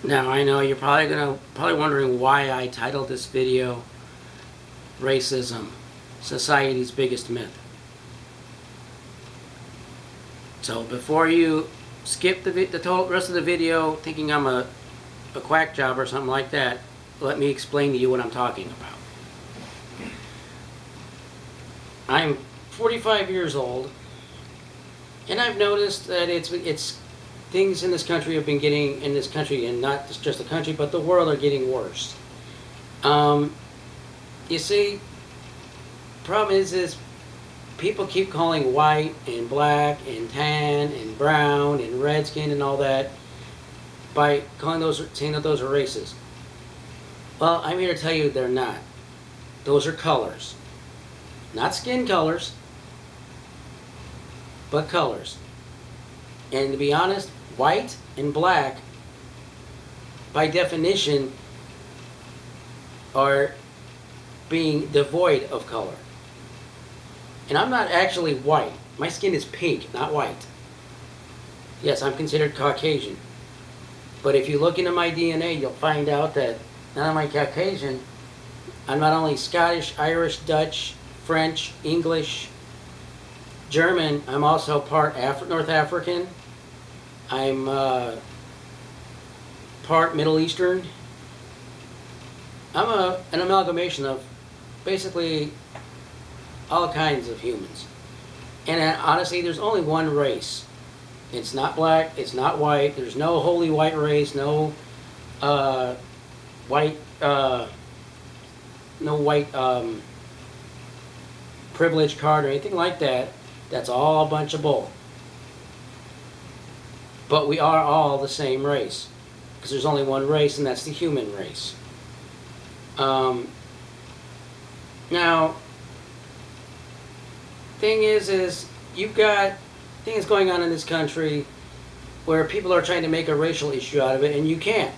Now I know you're probably wondering why I titled this video "Racism: Society's Biggest Myth." So before you skip the total rest of the video thinking I'm a quack job or something like that, let me explain to you what I'm talking about. I'm 45 years old, and I've noticed that it's things in this country have been getting in this country, and not just the country, but the world, are getting worse. Um, you see, problem is people keep calling white and black and tan and brown and redskin and all that by calling those, saying that those are races. Well, I'm here to tell you they're not. Those are colors, not skin colors, but colors. And to be honest, white and black, by definition, are being devoid of color. And I'm not actually white. My skin is pink, not white. Yes, I'm considered Caucasian. But if you look into my DNA, you'll find out that not only Caucasian, I'm not only Scottish, Irish, Dutch, French, English, German, I'm also part North African. I'm part Middle Eastern. I'm an amalgamation of basically all kinds of humans. And honestly, there's only one race. It's not black, it's not white, there's no holy white race, no white, privilege card or anything like that. That's all a bunch of bull. But we are all the same race, because there's only one race, and that's the human race. Now, thing is you've got things going on in this country where people are trying to make a racial issue out of it, and you can't,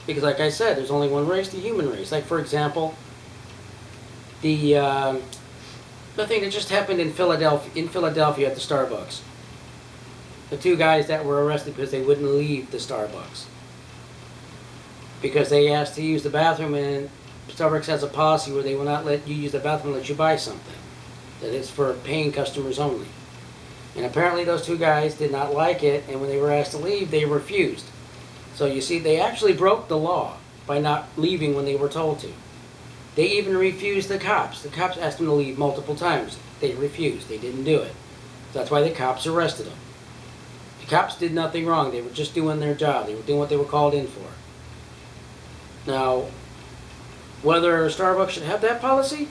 because like I said, there's only one race, the human race. Like, for example, the thing that just happened in Philadelphia at the Starbucks. The two guys that were arrested because they wouldn't leave the Starbucks because they asked to use the bathroom, and Starbucks has a policy where they will not let you use the bathroom unless you buy something. That is for paying customers only. And apparently those two guys did not like it, and when they were asked to leave, they refused. So you see, they actually broke the law by not leaving when they were told to. They even refused the cops. The cops asked them to leave multiple times. They refused. They didn't do it. So that's why the cops arrested them. The cops did nothing wrong. They were just doing their job. They were doing what they were called in for. Now, whether Starbucks should have that policy,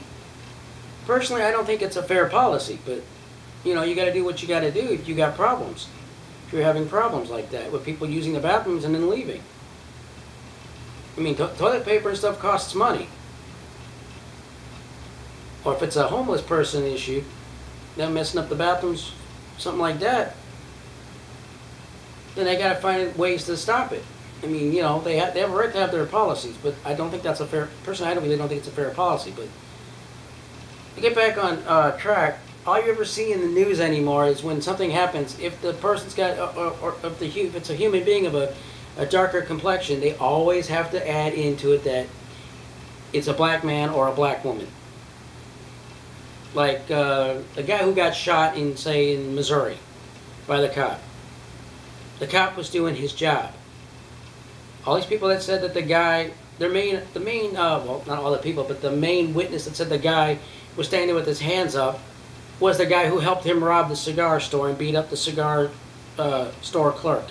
personally, I don't think it's a fair policy. But, you know, you got to do what you got to do if you got problems. If you're having problems like that with people using the bathrooms and then leaving. I mean, toilet paper and stuff costs money. Or if it's a homeless person issue, them messing up the bathrooms, something like that, then they got to find ways to stop it. I mean, you know, they have a right to have their policies, but I don't think that's a fair. Personally, I really don't think it's a fair policy. But to get back on track, all you ever see in the news anymore is when something happens. If the person's got, or if it's a human being of a darker complexion, they always have to add into it that it's a black man or a black woman. Like the guy who got shot in Missouri by the cop. The cop was doing his job. All these people that said that the guy, well, not all the people, but the main witness that said the guy was standing with his hands up was the guy who helped him rob the cigar store and beat up the cigar store clerk.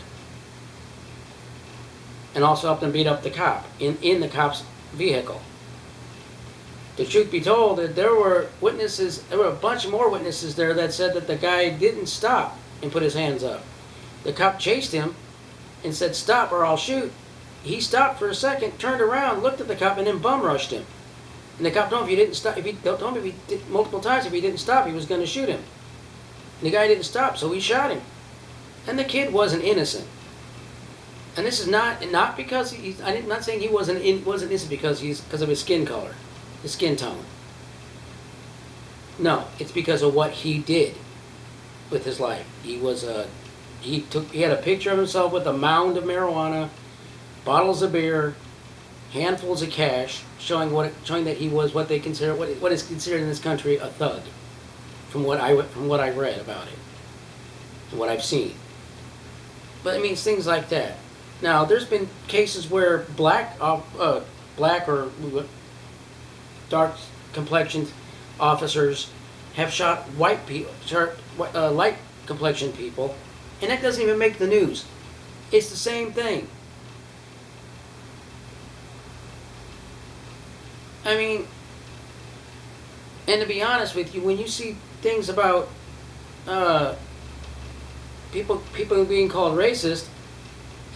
And also helped him beat up the cop in the cop's vehicle. The truth be told, that there were a bunch more witnesses there that said that the guy didn't stop and put his hands up. The cop chased him and said, "Stop or I'll shoot." He stopped for a second, turned around, looked at the cop, and then bum rushed him. And the cop told him if he didn't stop, multiple times, if he didn't stop, he was going to shoot him. And the guy didn't stop, so he shot him. And the kid wasn't innocent. And this is not because I'm not saying he wasn't innocent because of his skin color, his skin tone. No, it's because of what he did with his life. He had a picture of himself with a mound of marijuana bottles of beer, handfuls of cash, showing that he was what they consider what is considered in this country a thug, from what I read about it, and what I've seen. But I mean, it's things like that. Now, there's been cases where black or dark complexioned officers have shot white people, light complexioned people, and that doesn't even make the news. It's the same thing. I mean, and to be honest with you, when you see things about people being called racist,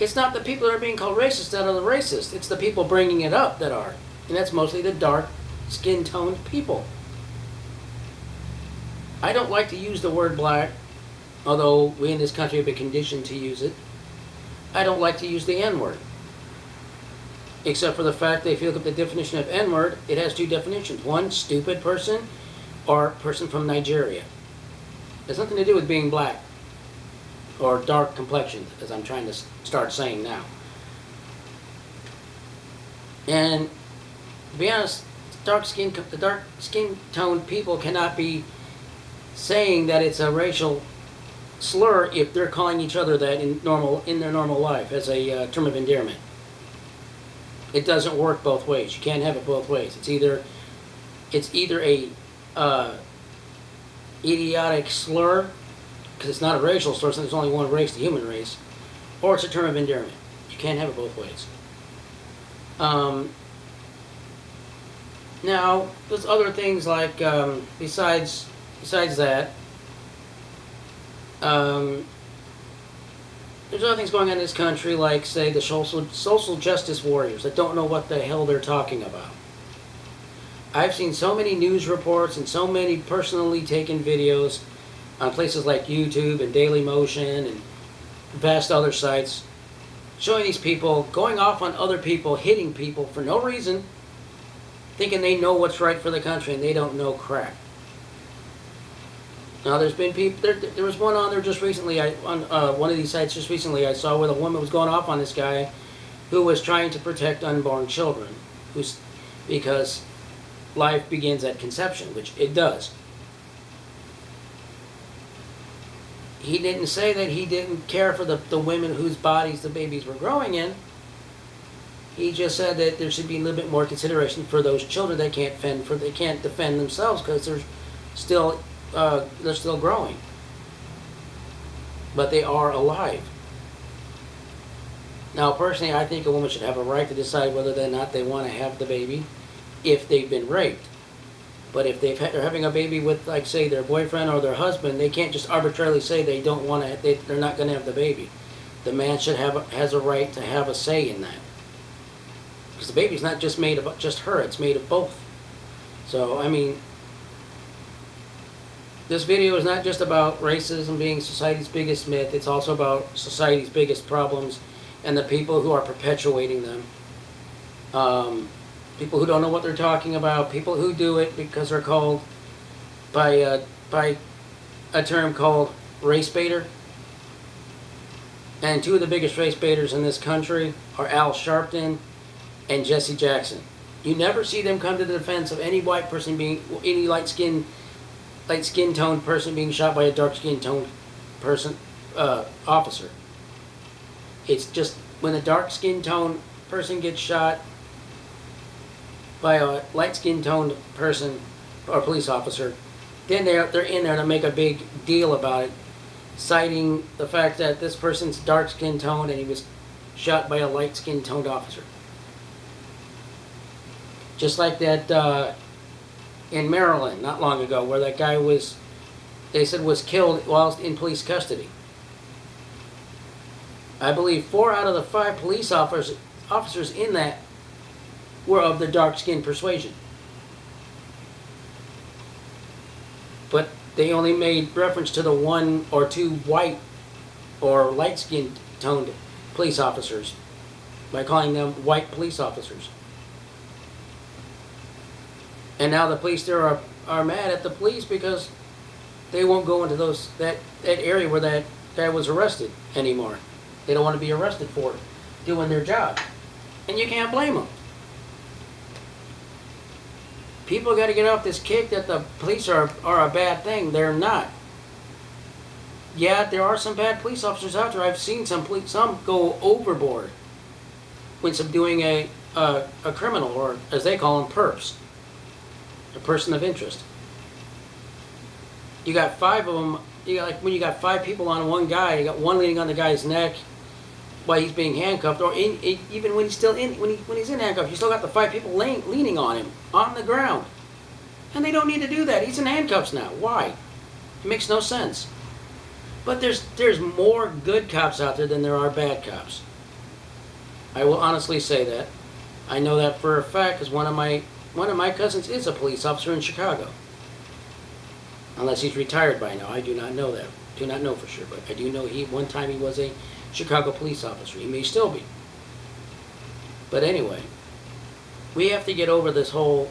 it's not the people that are being called racist that are the racist. It's the people bringing it up that are. And that's mostly the dark skin-toned people. I don't like to use the word black, although we in this country have been conditioned to use it. I don't like to use the N-word. Except for the fact that if you look at the definition of N-word, it has two definitions. One, stupid person, or person from Nigeria. It has nothing to do with being black or dark complexion, as I'm trying to start saying now. And to be honest, the dark skin toned people cannot be saying that it's a racial slur if they're calling each other that in their normal life as a term of endearment. It doesn't work both ways. You can't have it both ways. It's either a idiotic slur, because it's not a racial slur, so there's only one race, the human race, or it's a term of endearment. You can't have it both ways. Now, there's other things like besides that. There's other things going on in this country, like, say, the social justice warriors that don't know what the hell they're talking about. I've seen so many news reports and so many personally taken videos on places like YouTube and Daily Motion and vast other sites showing these people going off on other people, hitting people for no reason, thinking they know what's right for the country, and they don't know crap. Now, there's been people. There was one on there just recently. On one of these sites just recently, I saw where the woman was going off on this guy, who was trying to protect unborn children, because life begins at conception, which it does. He didn't say that he didn't care for the women whose bodies the babies were growing in. He just said that there should be a little bit more consideration for those children that they can't defend themselves because they're still growing, but they are alive. Now, personally, I think a woman should have a right to decide whether or not they want to have the baby if they've been raped. But if they're having a baby with, like, say, their boyfriend or their husband, they can't just arbitrarily say they don't want to. They're not going to have the baby. The man has a right to have a say in that, because the baby's not just made of just her; it's made of both. So, I mean, this video is not just about racism being society's biggest myth. It's also about society's biggest problems and the people who are perpetuating them. People who don't know what they're talking about. People who do it because they're called by a term called race baiter. And two of the biggest race baiters in this country are Al Sharpton and Jesse Jackson. You never see them come to the defense of any white person any light skin toned person being shot by a dark skin toned person officer. It's just when a dark skin toned person gets shot by a light skin toned person or police officer, then they're in there to make a big deal about it, citing the fact that this person's dark skin toned and he was shot by a light skin toned officer. Just like that in Maryland not long ago, where that guy was killed while in police custody. I believe 4 out of the 5 police officers in that were of the dark skin persuasion. But they only made reference to the 1 or 2 white or light skin toned police officers by calling them white police officers. And now the police there are mad at the police because they won't go into that area where that guy was arrested anymore. They don't want to be arrested for doing their job. And you can't blame them. People got to get off this kick that the police are a bad thing. They're not. Yeah, there are some bad police officers out there. I've seen some go overboard when subduing a criminal, or as they call them, perps, a person of interest. You got 5 of them. When you got 5 people on one guy, you got one leaning on the guy's neck while he's being handcuffed, or even when he's still when he's in handcuffs, you still got the 5 people leaning on him on the ground, and they don't need to do that. He's in handcuffs now. Why? It makes no sense. But there's more good cops out there than there are bad cops. I will honestly say that. I know that for a fact, because one of my cousins is a police officer in Chicago. Unless he's retired by now, I do not know that. Do not know for sure, but I do know one time he was a Chicago police officer. He may still be. But anyway, we have to get over this whole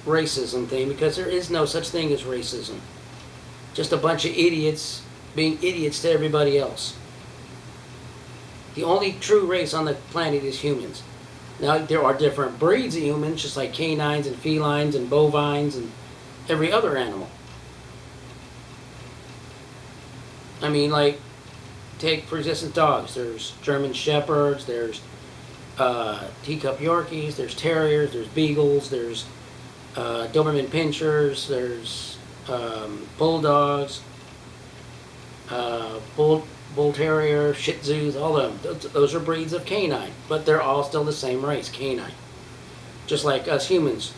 racism thing, because there is no such thing as racism. Just a bunch of idiots being idiots to everybody else. The only true race on the planet is humans. Now, there are different breeds of humans, just like canines and felines and bovines and every other animal. I mean, like, take, for instance, dogs. There's German Shepherds, there's teacup Yorkies, there's Terriers, there's Beagles, there's Doberman Pinschers, there's Bulldogs, Bull Terrier, Shih Tzus, all of them. Those are breeds of canine, but they're all still the same race, canine. Just like us humans.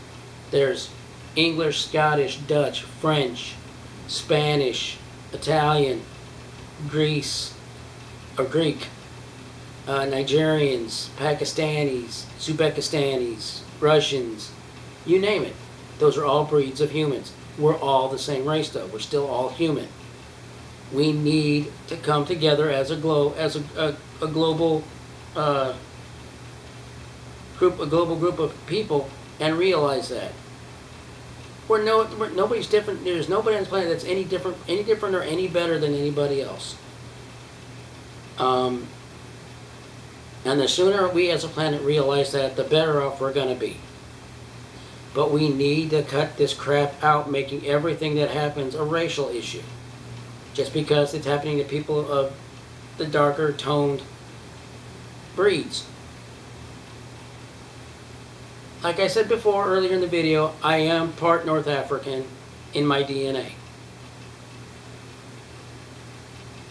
There's English, Scottish, Dutch, French, Spanish, Italian, Greek, Nigerians, Pakistanis, Uzbekistanis, Russians, you name it. Those are all breeds of humans. We're all the same race, though. We're still all human. We need to come together as a global group of people and realize that nobody's different. There's nobody on this planet that's any different or any better than anybody else. And the sooner we as a planet realize that, the better off we're going to be. But we need to cut this crap out, making everything that happens a racial issue. Just because it's happening to people of the darker toned breeds. Like I said before earlier in the video, I am part North African in my DNA.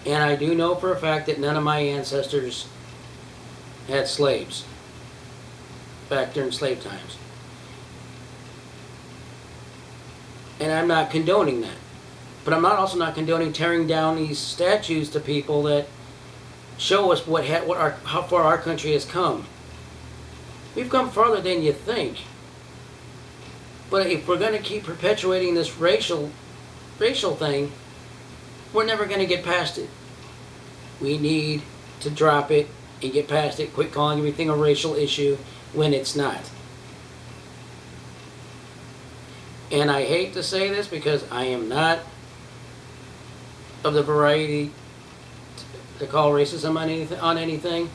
And I do know for a fact that none of my ancestors had slaves back during slave times. And I'm not condoning that. But I'm also not condoning tearing down these statues to people that show us how far our country has come. We've come farther than you think. But if we're going to keep perpetuating this racial thing, we're never going to get past it. We need to drop it and get past it. Quit calling everything a racial issue when it's not. And I hate to say this because I am not of the variety to call racism on anything,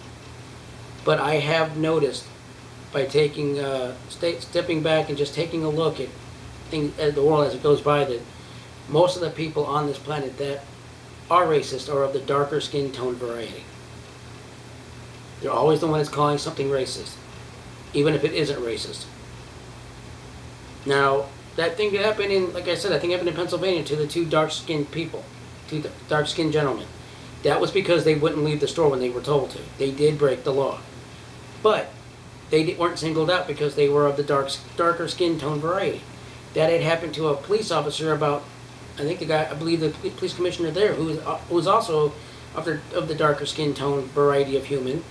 but I have noticed by stepping back and just taking a look at things, at the world as it goes by, that most of the people on this planet that are racist are of the darker skin tone variety. They're always the one that's calling something racist, even if it isn't racist. Now, that thing that happened like I said, I think it happened in Pennsylvania to the 2 dark-skinned people. 2 dark-skinned gentlemen. That was because they wouldn't leave the store when they were told to. They did break the law. But they weren't singled out because they were of the darker skin tone variety. That had happened to a police officer about, I believe the police commissioner there, who was also of the darker skin tone variety of human,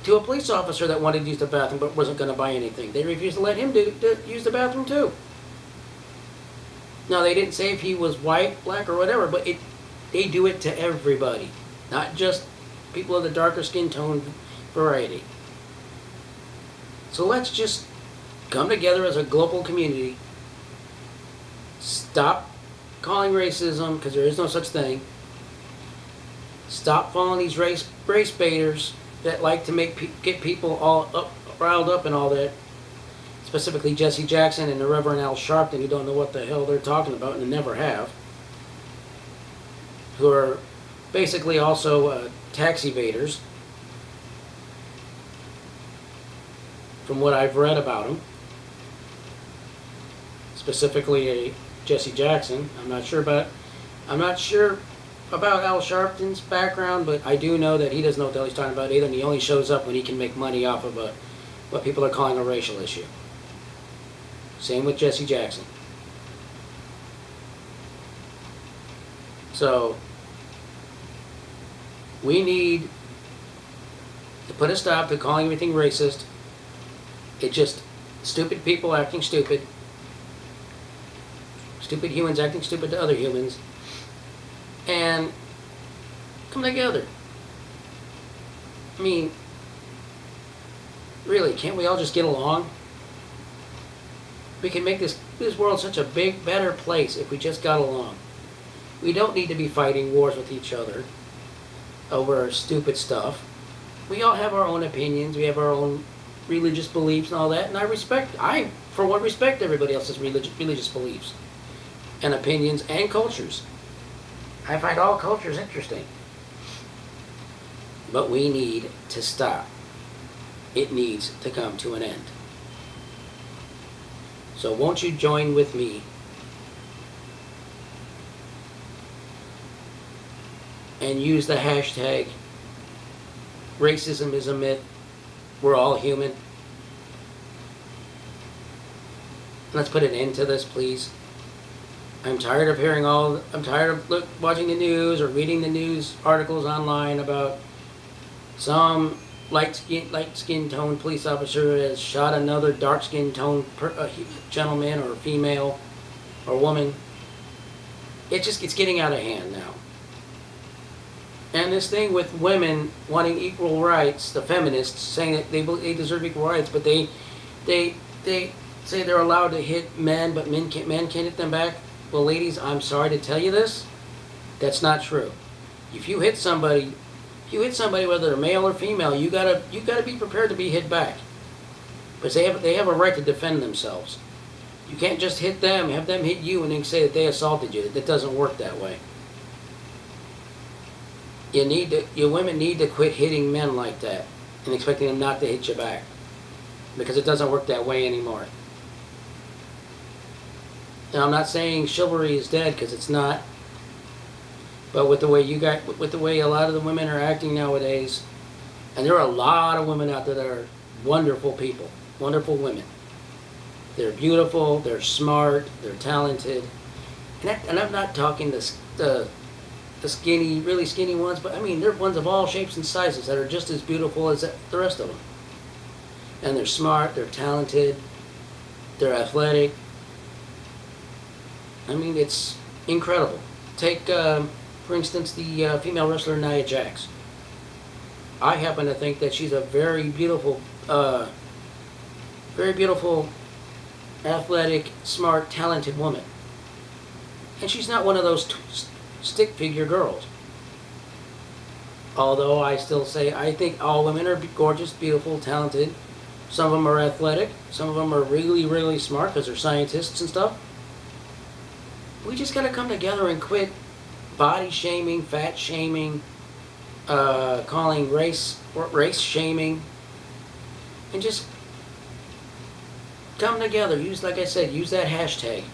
to a police officer that wanted to use the bathroom but wasn't going to buy anything. They refused to let him use the bathroom too. Now, they didn't say if he was white, black, or whatever, but they do it to everybody, not just people of the darker skin tone variety. So let's just come together as a global community, stop calling racism, because there is no such thing, stop following these race baiters, that like to get people all riled up and all that. Specifically Jesse Jackson and the Reverend Al Sharpton, who don't know what the hell they're talking about and never have. Who are basically also tax evaders, from what I've read about them. Specifically a Jesse Jackson. I'm not sure about Al Sharpton's background, but I do know that he doesn't know what the hell he's talking about either, and he only shows up when he can make money off of what people are calling a racial issue. Same with Jesse Jackson. So, we need to put a stop to calling everything racist. It's just stupid people acting stupid. Stupid humans acting stupid to other humans. And come together. I mean, really, can't we all just get along? We can make this world such a big, better place if we just got along. We don't need to be fighting wars with each other over stupid stuff. We all have our own opinions. We have our own religious beliefs and all that. And I, for one, respect everybody else's religious beliefs and opinions and cultures. I find all cultures interesting. But we need to stop. It needs to come to an end. So won't you join with me and use the hashtag racism is a myth, we're all human. Let's put an end to this, please. I'm tired of watching the news or reading the news articles online about some light skin tone police officer has shot another dark skin tone gentleman or female or woman. It's getting out of hand now. And this thing with women wanting equal rights, the feminists saying that they deserve equal rights, but they say they're allowed to hit men, but men can't hit them back. Well, ladies, I'm sorry to tell you this. That's not true. If you hit somebody, whether they're male or female, you gotta be prepared to be hit back. Because they have a right to defend themselves. You can't just hit them, have them hit you, and then say that they assaulted you. That doesn't work that way. You women need to quit hitting men like that and expecting them not to hit you back. Because it doesn't work that way anymore. Now, I'm not saying chivalry is dead, because it's not. But with the way a lot of the women are acting nowadays, and there are a lot of women out there that are wonderful people, wonderful women. They're beautiful, they're smart, they're talented, and I'm not talking the skinny, really skinny ones, but I mean they're ones of all shapes and sizes that are just as beautiful as the rest of them. And they're smart, they're talented, they're athletic. I mean, it's incredible. Take, for instance, the female wrestler Nia Jax. I happen to think that she's a very beautiful, athletic, smart, talented woman. And she's not one of those stick figure girls. Although I still say I think all women are gorgeous, beautiful, talented. Some of them are athletic. Some of them are really, really smart because they're scientists and stuff. We just got to come together and quit body shaming, fat shaming, calling race shaming, and just come together. Like I said, use that hashtag.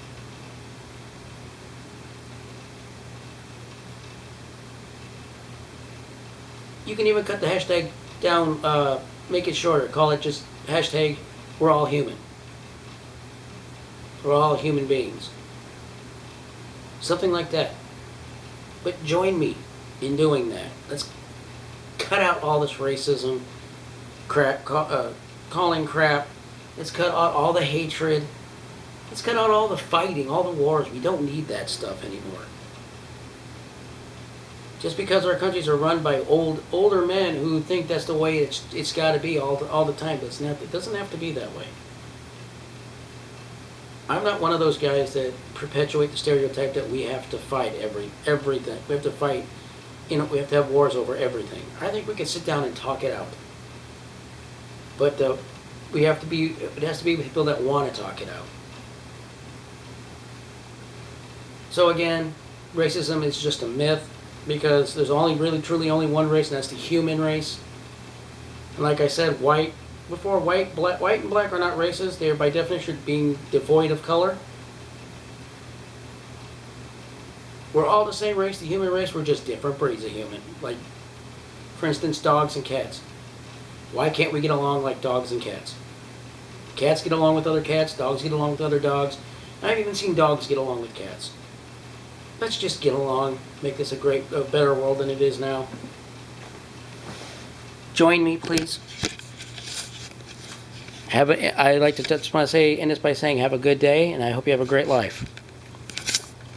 You can even cut the hashtag down, make it shorter. Call it just hashtag we're all human. We're all human beings. Something like that. But join me in doing that. Let's cut out all this racism, crap, calling crap. Let's cut out all the hatred. Let's cut out all the fighting, all the wars. We don't need that stuff anymore. Just because our countries are run by older men who think that's the way it's got to be all the time, but it doesn't have to be that way. I'm not one of those guys that perpetuate the stereotype that we have to fight everything. We have to fight we have to have wars over everything. I think we can sit down and talk it out. But it has to be people that want to talk it out. So again, racism is just a myth because there's truly only one race, and that's the human race. And like I said, white and black are not races. They are by definition being devoid of color. We're all the same race, the human race. We're just different breeds of human. Like, for instance, dogs and cats. Why can't we get along like dogs and cats? Cats get along with other cats, dogs get along with other dogs. I've even seen dogs get along with cats. Let's just get along, make this a better world than it is now. Join me, please. I like to end this by saying have a good day, and I hope you have a great life.